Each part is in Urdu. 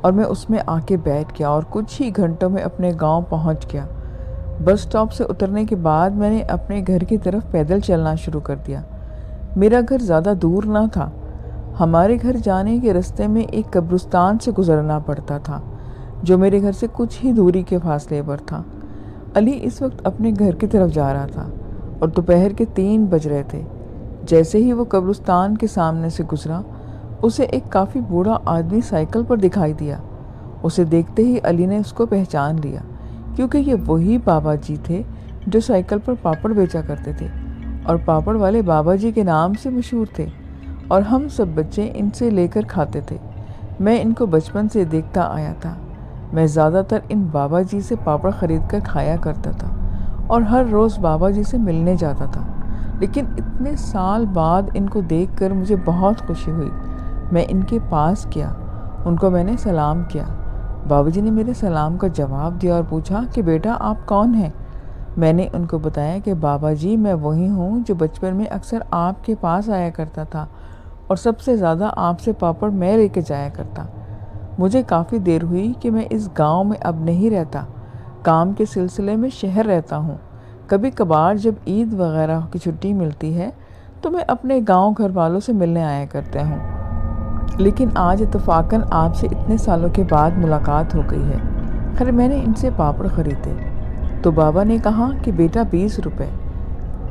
اور میں اس میں آ کے بیٹھ گیا اور کچھ ہی گھنٹوں میں اپنے گاؤں پہنچ گیا۔ بس اسٹاپ سے اترنے کے بعد میں نے اپنے گھر کی طرف پیدل چلنا شروع کر دیا۔ میرا گھر زیادہ دور نہ تھا، ہمارے گھر جانے کے رستے میں ایک قبرستان سے گزرنا پڑتا تھا جو میرے گھر سے کچھ ہی دوری کے فاصلے پر تھا۔ علی اس وقت اپنے گھر کی طرف جا رہا تھا اور دوپہر کے 3 بج رہے تھے۔ جیسے ہی وہ قبرستان کے سامنے سے گزرا، اسے ایک کافی بوڑھا آدمی سائیکل پر دکھائی دیا۔ اسے دیکھتے ہی علی نے اس کو پہچان لیا، کیونکہ یہ وہی بابا جی تھے جو سائیکل پر پاپڑ بیچا کرتے تھے اور پاپڑ والے بابا جی کے نام سے مشہور تھے، اور ہم سب بچے ان سے لے کر کھاتے تھے۔ میں ان کو بچپن سے دیکھتا آیا تھا۔ میں زیادہ تر ان بابا جی سے پاپڑ خرید کر کھایا کرتا تھا اور ہر روز بابا جی سے ملنے جاتا تھا، لیکن اتنے سال بعد ان کو دیکھ کر مجھے بہت خوشی ہوئی۔ میں ان کے پاس گیا، ان کو میں نے سلام کیا۔ بابا جی نے میرے سلام کا جواب دیا اور پوچھا کہ بیٹا آپ کون ہیں؟ میں نے ان کو بتایا کہ بابا جی میں وہی ہوں جو بچپن میں اکثر آپ کے پاس آیا کرتا تھا اور سب سے زیادہ آپ سے پاپڑ میں لے کے جایا کرتا۔ مجھے کافی دیر ہوئی کہ میں اس گاؤں میں اب نہیں رہتا، کام کے سلسلے میں شہر رہتا ہوں۔ کبھی کبھار جب عید وغیرہ کی چھٹی ملتی ہے تو میں اپنے گاؤں گھر والوں سے ملنے آیا کرتا ہوں، لیکن آج اتفاقاً آپ سے اتنے سالوں کے بعد ملاقات ہو گئی ہے۔ خیر میں نے ان سے پاپڑ خریدے تو بابا نے کہا کہ بیٹا 20 روپے۔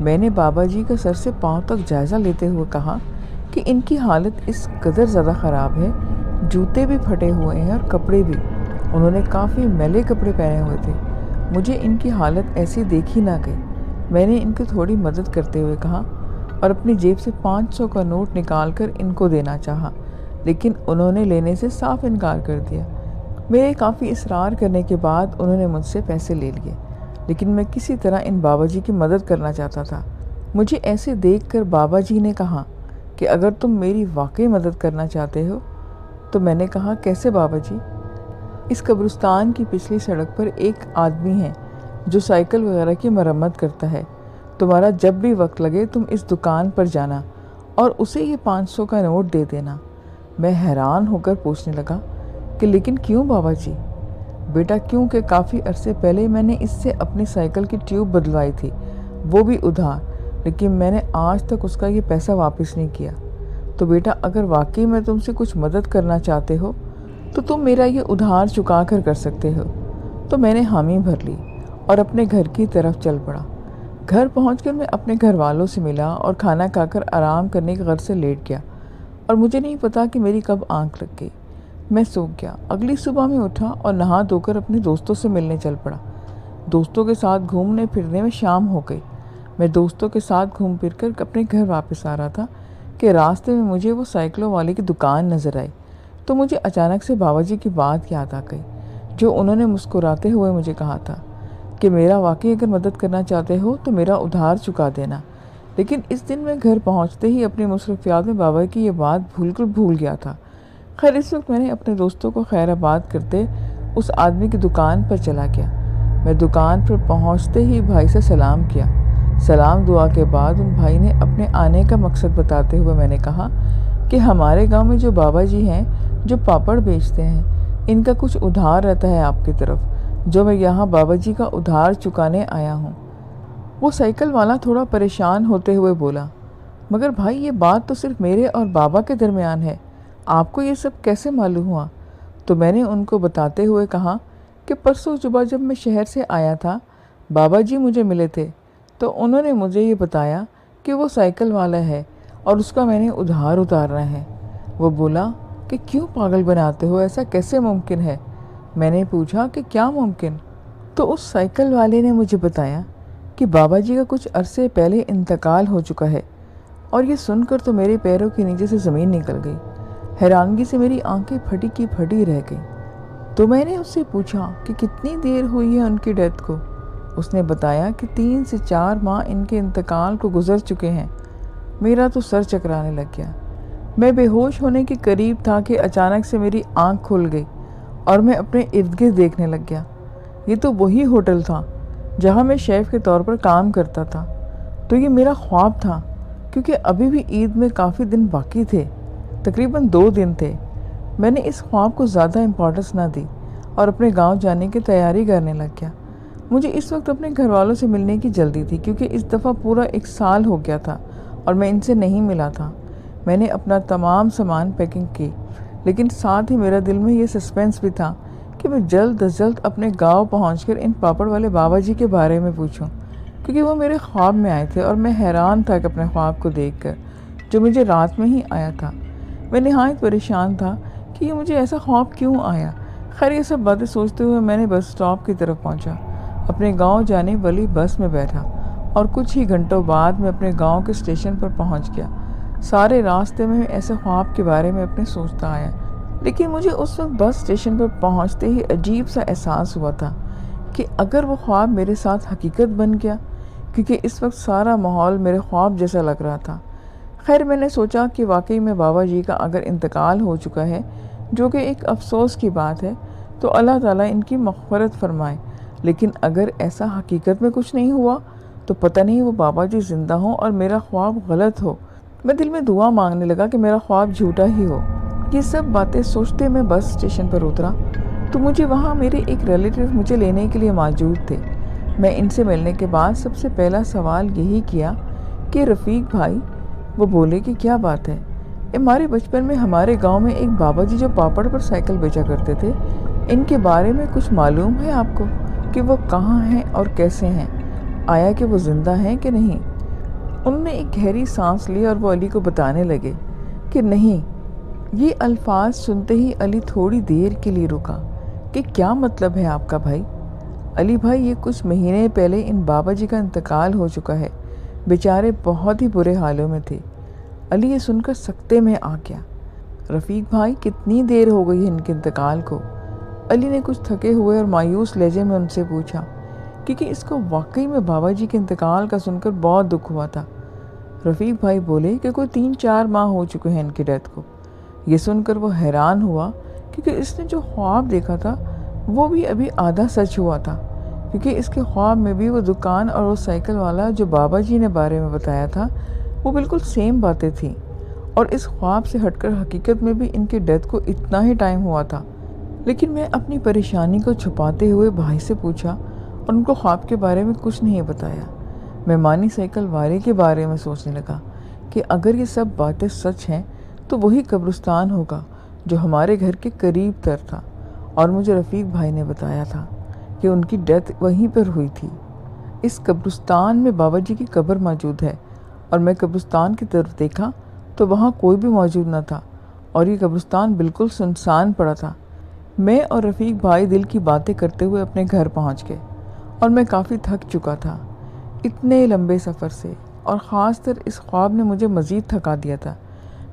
میں نے بابا جی کا سر سے پاؤں تک جائزہ لیتے ہوئے کہا کہ ان کی حالت اس قدر زیادہ خراب ہے، جوتے بھی پھٹے ہوئے ہیں اور کپڑے بھی، انہوں نے کافی میلے کپڑے پہنے ہوئے تھے، مجھے ان کی حالت ایسی دیکھی نہ گئی۔ میں نے ان کی تھوڑی مدد کرتے ہوئے کہا اور اپنی جیب سے 500 کا نوٹ نکال کر ان کو دینا چاہا، لیکن انہوں نے لینے سے صاف انکار کر دیا۔ میرے کافی اصرار کرنے کے بعد انہوں نے مجھ سے پیسے لے لیے، لیکن میں کسی طرح ان بابا جی کی مدد کرنا چاہتا تھا۔ مجھے ایسے دیکھ کر بابا جی نے کہا کہ اگر تم میری واقعی مدد کرنا چاہتے ہو تو میں نے کہا کیسے بابا جی؟ اس قبرستان کی پچھلی سڑک پر ایک آدمی ہے جو سائیکل وغیرہ کی مرمت کرتا ہے، تمہارا جب بھی وقت لگے تم اس دکان پر جانا اور اسے یہ 500 کا نوٹ دے دینا۔ میں حیران ہو کر پوچھنے لگا کہ لیکن کیوں بابا جی؟ بیٹا کیونکہ کافی عرصے پہلے میں نے اس سے اپنی سائیکل کی ٹیوب بدلوائی تھی، وہ بھی ادھار، لیکن میں نے آج تک اس کا یہ پیسہ واپس نہیں کیا۔ تو بیٹا اگر واقعی میں تم سے کچھ مدد کرنا چاہتے ہو تو تم میرا یہ ادھار چکا کر سکتے ہو۔ تو میں نے حامی بھر لی اور اپنے گھر کی طرف چل پڑا۔ گھر پہنچ کر میں اپنے گھر والوں سے ملا اور کھانا کھا کر آرام کرنے کے غرض سے لیٹ گیا، اور مجھے نہیں پتا کہ میری کب آنکھ لگ گئی۔ میں سو گیا۔ اگلی صبح میں اٹھا اور نہا دھو کر اپنے دوستوں سے ملنے چل پڑا۔ دوستوں کے ساتھ گھومنے پھرنے میں شام ہو گئی۔ میں دوستوں کے ساتھ گھوم پھر کر اپنے گھر واپس آ رہا تھا کہ راستے میں مجھے وہ سائیکلوں والے کی دکان نظر آئی، تو مجھے اچانک سے بابا جی کی بات یاد آ گئی جو انہوں نے مسکراتے ہوئے مجھے کہا تھا کہ میرا واقعی اگر مدد کرنا چاہتے ہو تو میرا ادھار چکا دینا۔ لیکن اس دن میں گھر پہنچتے ہی اپنی مصروفیات میں بابا کی یہ بات بھول گیا تھا۔ خیر اس وقت میں نے اپنے دوستوں کو خیر آباد کرتے اس آدمی کی دکان پر چلا گیا۔ میں دکان پر پہنچتے ہی بھائی سے سلام کیا۔ سلام دعا کے بعد ان بھائی نے اپنے آنے کا مقصد بتاتے ہوئے میں نے کہا کہ ہمارے گاؤں میں جو بابا جی ہیں جو پاپڑ بیچتے ہیں، ان کا کچھ ادھار رہتا ہے آپ کی طرف، جو میں یہاں بابا جی کا ادھار چکانے آیا ہوں۔ وہ سائیکل والا تھوڑا پریشان ہوتے ہوئے بولا، مگر بھائی یہ بات تو صرف میرے اور بابا کے درمیان ہے، آپ کو یہ سب کیسے معلوم ہوا؟ تو میں نے ان کو بتاتے ہوئے کہا کہ پرسوں صبح جب میں شہر سے آیا تھا بابا جی مجھے ملے تھے، تو انہوں نے مجھے یہ بتایا کہ وہ سائیکل والا ہے اور اس کا میں نے ادھار اتارنا ہے۔ وہ بولا کہ کیوں پاگل بناتے ہو، ایسا کیسے ممکن ہے؟ میں نے پوچھا کہ کیا ممکن؟ تو اس سائیکل والے نے مجھے بتایا کہ بابا جی کا کچھ عرصے پہلے انتقال ہو چکا ہے، اور یہ سن کر تو میرے پیروں کے نیچے سے زمین نکل گئی۔ حیرانگی سے میری آنکھیں پھٹی کی پھٹی رہ گئی۔ تو میں نے اس سے پوچھا کہ کتنی دیر ہوئی ہے ان کی ڈیتھ کو؟ اس نے بتایا کہ 3 سے 4 ماہ ان کے انتقال کو گزر چکے ہیں۔ میرا تو سر چکرانے لگ گیا۔ میں بے ہوش ہونے کے قریب تھا کہ اچانک سے میری آنکھ کھل گئی اور میں اپنے ارد گرد دیکھنے لگ گیا۔ یہ تو وہی ہوٹل تھا جہاں میں شیف کے طور پر کام کرتا تھا۔ تو یہ میرا خواب تھا، کیونکہ ابھی بھی عید میں کافی دن باقی تھے، تقریباً 2 دن تھے۔ میں نے اس خواب کو زیادہ امپورٹنس نہ دی اور اپنے گاؤں جانے کی تیاری کرنے لگ گیا۔ مجھے اس وقت اپنے گھر والوں سے ملنے کی جلدی تھی کیونکہ اس دفعہ پورا 1 سال ہو گیا تھا اور میں ان سے نہیں ملا تھا۔ میں نے اپنا تمام سامان پیکنگ کی، لیکن ساتھ ہی میرا دل میں یہ سسپینس بھی تھا کہ میں جلد از جلد اپنے گاؤں پہنچ کر ان پاپڑ والے بابا جی کے بارے میں پوچھوں، کیونکہ وہ میرے خواب میں آئے تھے اور میں حیران تھا کہ اپنے خواب کو دیکھ کر جو مجھے رات میں ہی آیا تھا۔ میں نہایت پریشان تھا کہ یہ مجھے ایسا خواب کیوں آیا۔ خیر یہ سب باتیں سوچتے ہوئے میں نے بس اسٹاپ کی طرف پہنچا، اپنے گاؤں جانے والی بس میں بیٹھا اور کچھ ہی گھنٹوں بعد میں اپنے گاؤں کے اسٹیشن پر پہنچ گیا۔ سارے راستے میں ایسے خواب کے بارے میں اپنے سوچتا آیا، لیکن مجھے اس وقت بس اسٹیشن پر پہنچتے ہی عجیب سا احساس ہوا تھا کہ اگر وہ خواب میرے ساتھ حقیقت بن گیا، کیونکہ اس وقت سارا ماحول میرے خواب جیسا لگ رہا تھا۔ خیر میں نے سوچا کہ واقعی میں بابا جی کا اگر انتقال ہو چکا ہے، جو کہ ایک افسوس کی بات ہے، تو اللہ تعالیٰ ان کی مغفرت فرمائے، لیکن اگر ایسا حقیقت میں کچھ نہیں ہوا تو پتہ نہیں وہ بابا جی زندہ ہوں اور میرا خواب غلط ہو۔ میں دل میں دعا مانگنے لگا کہ میرا خواب جھوٹا ہی ہو۔ یہ سب باتیں سوچتے میں بس اسٹیشن پر اترا تو مجھے وہاں میرے ایک ریلیٹیو مجھے لینے کے لیے موجود تھے۔ میں ان سے ملنے کے بعد سب سے پہلا سوال یہی کیا کہ رفیق بھائی، وہ بولے کہ کیا بات ہے؟ ہمارے بچپن میں ہمارے گاؤں میں ایک بابا جی جو پاپڑ پر سائیکل بیچا کرتے تھے، ان کے بارے میں کچھ معلوم ہے آپ کو کہ وہ کہاں ہیں اور کیسے ہیں؟ آیا کہ وہ زندہ ہیں کہ نہیں؟ انہوں نے ایک گہری سانس لی اور وہ علی کو بتانے لگے کہ نہیں۔ یہ الفاظ سنتے ہی علی تھوڑی دیر کے لیے رکا کہ کیا مطلب ہے آپ کا بھائی؟ علی بھائی، یہ کچھ مہینے پہلے ان بابا جی کا انتقال ہو چکا ہے، بیچارے بہت ہی برے حالوں میں تھے۔ علی یہ سن کر سکتے میں آ گیا۔ رفیق بھائی، کتنی دیر ہو گئی ہے ان کے انتقال کو؟ علی نے کچھ تھکے ہوئے اور مایوس لہجے میں ان سے پوچھا، کیونکہ اس کو واقعی میں بابا جی کے انتقال کا سن کر بہت دکھ ہوا تھا۔ رفیق بھائی بولے کہ کوئی 3-4 ماہ ہو چکے ہیں ان کی ڈیتھ کو۔ یہ سن کر وہ حیران ہوا کیونکہ اس نے جو خواب دیکھا تھا وہ بھی ابھی آدھا سچ ہوا تھا، کیونکہ اس کے خواب میں بھی وہ دکان اور وہ سائیکل والا جو بابا جی نے بارے میں بتایا تھا وہ بالکل سیم باتیں تھیں، اور اس خواب سے ہٹ کر حقیقت میں بھی ان کی ڈیتھ کو اتنا ہی ٹائم ہوا تھا۔ لیکن میں اپنی پریشانی کو چھپاتے ہوئے بھائی سے پوچھا اور ان کو خواب کے بارے میں کچھ نہیں بتایا۔ میں مانی سائیکل والے کے بارے میں سوچنے لگا کہ اگر یہ سب باتیں سچ ہیں تو وہی قبرستان ہوگا جو ہمارے گھر کے قریب تر تھا، اور مجھے رفیق بھائی نے بتایا تھا کہ ان کی ڈیتھ وہیں پر ہوئی تھی۔ اس قبرستان میں بابا جی کی قبر موجود ہے، اور میں قبرستان کی طرف دیکھا تو وہاں کوئی بھی موجود نہ تھا اور یہ قبرستان بالکل سنسان پڑا تھا۔ میں اور رفیق بھائی دل کی باتیں کرتے ہوئے اپنے گھر پہنچ گئے، اور میں کافی تھک چکا تھا اتنے لمبے سفر سے، اور خاص طر اس خواب نے مجھے مزید تھکا دیا تھا۔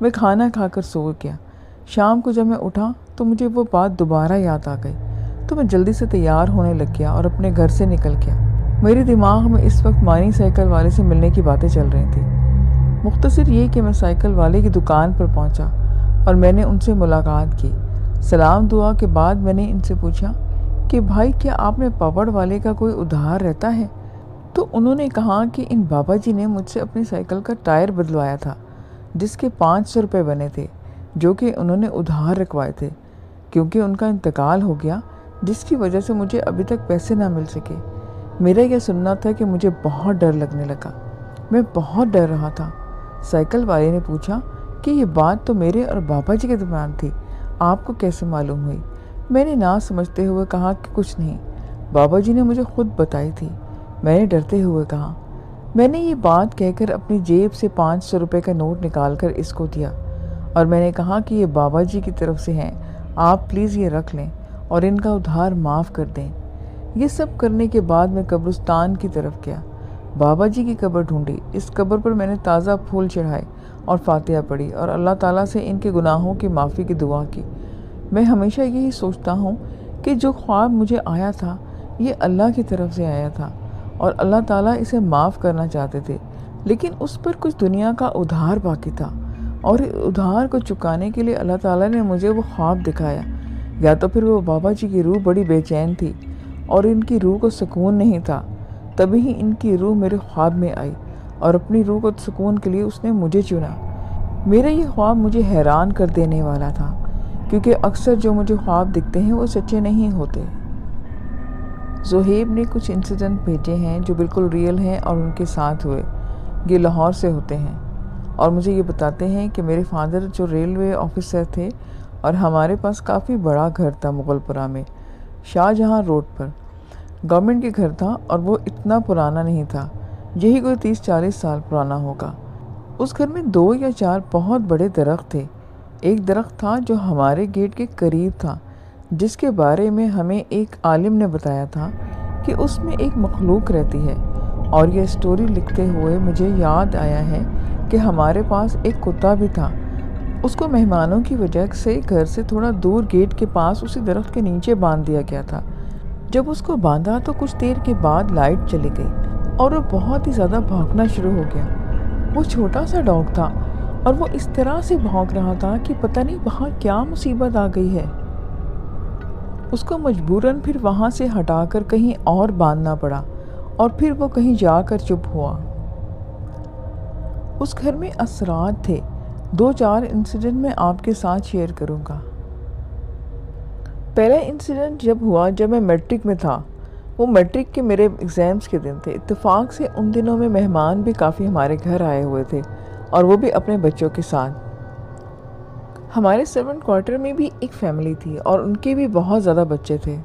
میں کھانا کھا کر سو گیا۔ شام کو جب میں اٹھا تو مجھے وہ بات دوبارہ یاد آ گئی، تو میں جلدی سے تیار ہونے لگ گیا اور اپنے گھر سے نکل گیا۔ میرے دماغ میں اس وقت مانی سائیکل والے سے ملنے کی باتیں چل رہی تھیں۔ مختصر یہ کہ میں سائیکل والے کی دکان پر پہنچا اور میں نے ان سے ملاقات کی۔ سلام دعا کے بعد میں نے ان سے پوچھا کہ بھائی، کیا آپ نے پاپڑ والے کا کوئی ادھار رہتا ہے؟ تو انہوں نے کہا کہ ان بابا جی نے مجھ سے اپنی سائیکل کا ٹائر بدلوایا تھا، جس کے 500 روپے بنے تھے، جو کہ انہوں نے ادھار رکھوائے تھے، کیونکہ ان کا انتقال ہو گیا، جس کی وجہ سے مجھے ابھی تک پیسے نہ مل سکے۔ میرا یہ سننا تھا کہ مجھے بہت ڈر لگنے لگا۔ میں بہت ڈر رہا تھا۔ سائیکل والے نے پوچھا کہ یہ بات تو میرے اور بابا جی کے درمیان تھی، آپ کو کیسے معلوم ہوئی؟ میں نے نہ سمجھتے ہوئے کہا کہ کچھ نہیں، بابا جی نے مجھے خود بتائی تھی۔ میں نے ڈرتے ہوئے کہا۔ میں نے یہ بات کہہ کر اپنی جیب سے 500 روپے کا نوٹ نکال کر اس کو دیا، اور میں نے کہا کہ یہ بابا جی کی طرف سے ہیں، آپ پلیز یہ رکھ لیں اور ان کا ادھار معاف کر دیں۔ یہ سب کرنے کے بعد میں قبرستان کی طرف گیا، بابا جی کی قبر ڈھونڈی۔ اس قبر پر میں نے تازہ پھول چڑھائے اور فاتحہ پڑھی اور اللہ تعالیٰ سے ان کے گناہوں کی معافی کی دعا کی۔ میں ہمیشہ یہی سوچتا ہوں کہ جو خواب مجھے آیا تھا یہ اللہ کی طرف سے آیا تھا، اور اللہ تعالیٰ اسے معاف کرنا چاہتے تھے، لیکن اس پر کچھ دنیا کا ادھار باقی تھا، اور ادھار کو چکانے کے لیے اللہ تعالیٰ نے مجھے وہ خواب دکھایا۔ یا تو پھر وہ بابا جی کی روح بڑی بے چین تھی اور ان کی روح کو سکون نہیں تھا، تبھی ہی ان کی روح میرے خواب میں آئی، اور اپنی روح کو سکون کے لیے اس نے مجھے چنا۔ میرا یہ خواب مجھے حیران کر دینے والا تھا، کیونکہ اکثر جو مجھے خواب دکھتے ہیں وہ سچے نہیں ہوتے۔ زہیب نے کچھ انسیڈنٹ بھیجے ہیں جو بالکل ریئل ہیں اور ان کے ساتھ ہوئے۔ یہ لاہور سے ہوتے ہیں اور مجھے یہ بتاتے ہیں کہ میرے فادر جو ریلوے آفیسر تھے اور ہمارے پاس کافی بڑا گھر تھا مغل پورہ میں، شاہ جہاں روڈ پر۔ گورنمنٹ کے گھر تھا اور وہ اتنا پرانا نہیں تھا، یہی کوئی 30-40 سال پرانا ہوگا۔ اس گھر میں 2 یا 4 بہت بڑے درخت تھے۔ ایک درخت تھا جو ہمارے گیٹ کے قریب تھا، جس کے بارے میں ہمیں ایک عالم نے بتایا تھا کہ اس میں ایک مخلوق رہتی ہے، اور یہ سٹوری لکھتے ہوئے مجھے یاد آیا ہے کہ ہمارے پاس ایک کتا بھی تھا۔ اس کو مہمانوں کی وجہ سے گھر سے تھوڑا دور گیٹ کے پاس اسی درخت کے نیچے باندھ دیا گیا تھا۔ جب اس کو باندھا تو کچھ دیر کے بعد لائٹ چلی گئی اور وہ بہت ہی زیادہ بھونکنا شروع ہو گیا۔ وہ چھوٹا سا ڈاگ تھا اور وہ اس طرح سے بھونک رہا تھا کہ پتہ نہیں وہاں کیا مصیبت آ گئی ہے۔ اس کو مجبوراً پھر وہاں سے ہٹا کر کہیں اور باندھنا پڑا اور پھر وہ کہیں جا کر چپ ہوا۔ اس گھر میں اسرار تھے۔ 2-4 انسیڈنٹ میں آپ کے ساتھ شیئر کروں گا۔ پہلا انسیڈنٹ جب ہوا جب میں میٹرک میں تھا، وہ میٹرک کے میرے ایگزامز کے دن تھے۔ اتفاق سے ان دنوں میں مہمان بھی کافی ہمارے گھر آئے ہوئے تھے اور وہ بھی اپنے بچوں کے ساتھ۔ ہمارے سرونٹ کوارٹر میں بھی ایک فیملی تھی اور ان کے بھی بہت زیادہ بچے تھے۔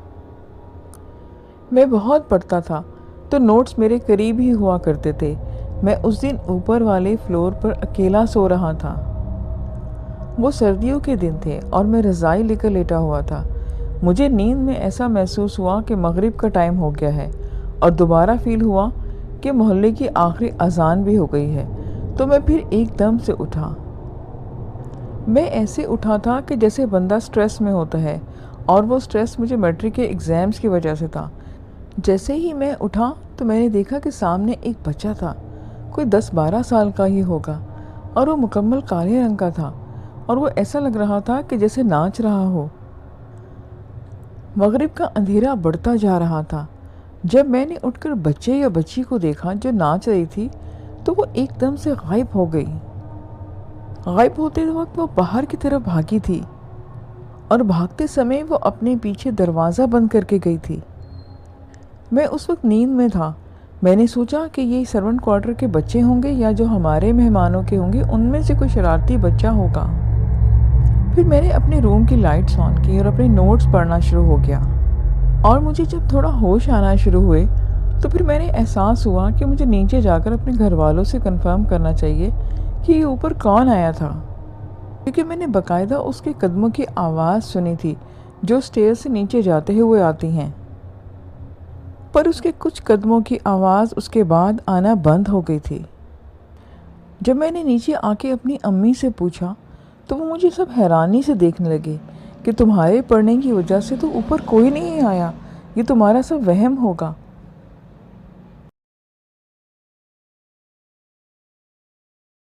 میں بہت پڑھتا تھا تو نوٹس میرے قریب ہی ہوا کرتے تھے۔ میں اس دن اوپر والے فلور پر اکیلا سو رہا تھا۔ وہ سردیوں کے دن تھے اور میں رضائی لے کر لیٹا ہوا تھا۔ مجھے نیند میں ایسا محسوس ہوا کہ مغرب کا ٹائم ہو گیا ہے، اور دوبارہ فیل ہوا کہ محلے کی آخری اذان بھی ہو گئی ہے، تو میں پھر ایک دم سے اٹھا۔ میں ایسے اٹھا تھا کہ جیسے بندہ سٹریس میں ہوتا ہے، اور وہ سٹریس مجھے میٹرک کے ایگزامز کی وجہ سے تھا۔ جیسے ہی میں اٹھا تو میں نے دیکھا کہ سامنے ایک بچہ تھا، کوئی 10-12 سال کا ہی ہوگا، اور وہ مکمل کالے رنگ کا تھا اور وہ ایسا لگ رہا تھا کہ جیسے ناچ رہا ہو۔ مغرب کا اندھیرا بڑھتا جا رہا تھا۔ جب میں نے اٹھ کر بچے یا بچی کو دیکھا جو ناچ رہی تھی تو وہ ایک دم سے غائب ہو گئی۔ غائب ہوتے وقت وہ باہر کی طرف بھاگی تھی اور بھاگتے سمے وہ اپنے پیچھے دروازہ بند کر کے گئی تھی۔ میں اس وقت نیند میں تھا۔ میں نے سوچا کہ یہ سرونٹ کوارٹر کے بچے ہوں گے یا جو ہمارے مہمانوں کے ہوں گے، ان میں سے کوئی شرارتی بچہ ہوگا۔ پھر میں نے اپنے روم کی لائٹس آن کی اور اپنے نوٹس پڑھنا شروع ہو گیا، اور مجھے جب تھوڑا ہوش آنا شروع ہوئے تو پھر میں نے احساس ہوا کہ مجھے نیچے جا کر اپنے گھر والوں سے کنفرم کرنا چاہیے کہ یہ اوپر کون آیا تھا، کیونکہ میں نے باقاعدہ اس کے قدموں کی آواز سنی تھی جو اسٹیئر سے نیچے جاتے ہوئے آتی ہیں، پر اس کے کچھ قدموں کی آواز اس کے بعد آنا بند ہو گئی تھی۔ جب میں نے نیچے آ کے اپنی امی سے پوچھا تو وہ مجھے سب حیرانی سے دیکھنے لگے کہ تمہارے پڑھنے کی وجہ سے تو اوپر کوئی نہیں آیا، یہ تمہارا سب وہم ہوگا۔